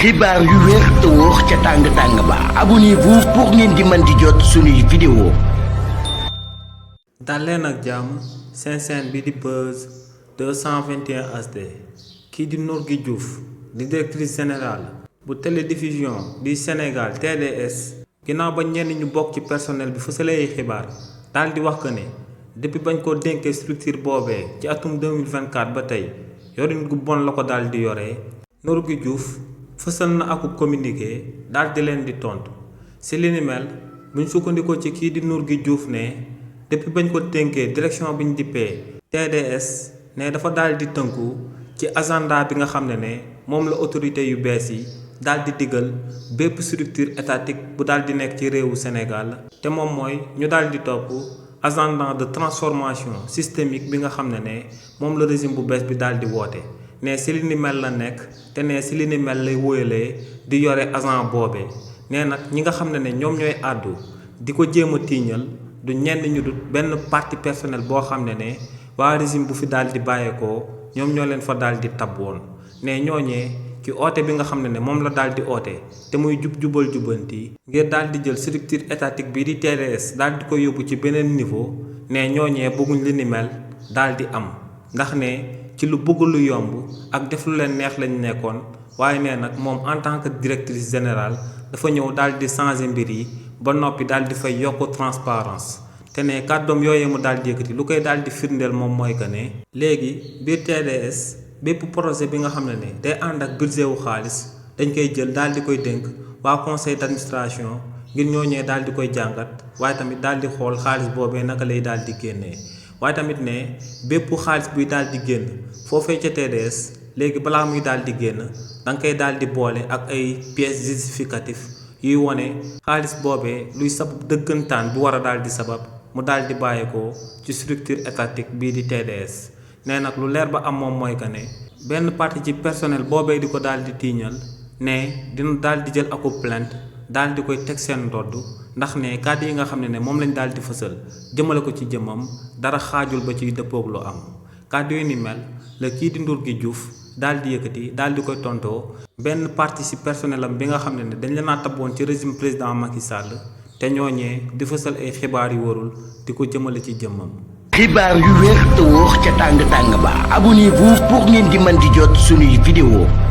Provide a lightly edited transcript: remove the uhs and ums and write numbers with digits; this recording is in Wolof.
xibaar yu wér te wóor ca tàng ba abonnez-vous pour ngeen di mën di jot suñuy vidéo. dal leen ak jàmm seen chaîne bi di Buzz 221 HD kii di Norgui Diouf di directrice générale bu télédiffusion du Sénégal TDS ginnaaw ba ñenn ñu bokk ci personnel bi fësalee xibaar daal di wax que ne depuis bañ ko dénkee structure boobee ci atum 2024 ba tey yorin gu bon la ko daal di yoree. Norgui Diouf fësal na aku communiqué daal di leen di tontu si li ni mel buñ sukkandikoo ci kii di Norgui Diouf ne depuis bañ ko dénkee direction biñ dippee TDS ne dafa daal di tënku ci agenda bi nga xam ne moom la autorité yu bees yi daal di digal bépp structure étatique bu daal di nekk ci réewu Sénégal te moom mooy ñu daal di topp agenda de transformation systémique bi nga xam ne moom la régime bu bees bi daal di woote. ne si li ni mel la nekk te ne si li ni mel lay wóyalee di yore agent boobee ne nag ñi nga xam ne ñoom ñooy àddu di ko jéem a tiiñal du ñenn ñu dut benn partie personnel boo xam ne waa régime bu fi daal di bàyyeekoo ñoom ñoo leen fa daal di tab woon ne ñooñee ci oote bi nga xam ne moom la daal di oote te muy jubal jubanti ngir daal di jël structure étatique bii di TDS daal di ko yóbbu ci beneen niveau ne ñooñee bëgguñ li ni mel daal di am ndax ne ci lu bëgg lu yomb ak def lu leen neex lañ nekkoon waaye nee nag moom en tant que directrice générale dafa ñëw daal di changer mbir yi ba noppi daal di fay yokk transparence te ne kàddoom yooyee mu daal di yëkkati lu koy daal di firndeel moom mooy que ne léegi biir TDS bépp projet bi nga xam ne day ànd ak budget wu xaalis dañ koy jël daal di koy dénk waa conseil d'administration ngir ñooñee daal di koy jàngat waaye tamit daal di xool xaalis boobee naka lay daal di génnee. waaye tamit ne bépp xaalis buy daal di génn foofee ca TDS léegi balaa muy daal di génn da nga koy daal di boole ak ay pièces justificatives yuy wone xaalis boobee luy sabab dëggantaan bu war a daal di sabab mu daal di bàyyeekoo ci structure étatique bii di TDS. nee nag lu leer ba am moom mooy que ne benn partie ci personnel boobee di ko daal di tiiñal ne dina daal di jël aku plainte daal di koy teg seen ndodd ndax ne kàddu yi nga xam ne moom lañ daal di fësal jëmale ko ci jëmmam dara xaajul ba ciy dëppoog lu am kàddu yi ni mel la kii di Norgui Diouf daal di yëkkati daal di koy tontoo benn partie ci personnel am bi nga xam ne dañ leen a taboon ci régime président Macky Sall te ñooñee di fësal ay xibaar yu warul di ko jëmale ci jëmmam. xibaar yu wér te wóor ca tàng ba abonnez-vous pour ngeen di mën di jot suñuy vidéo.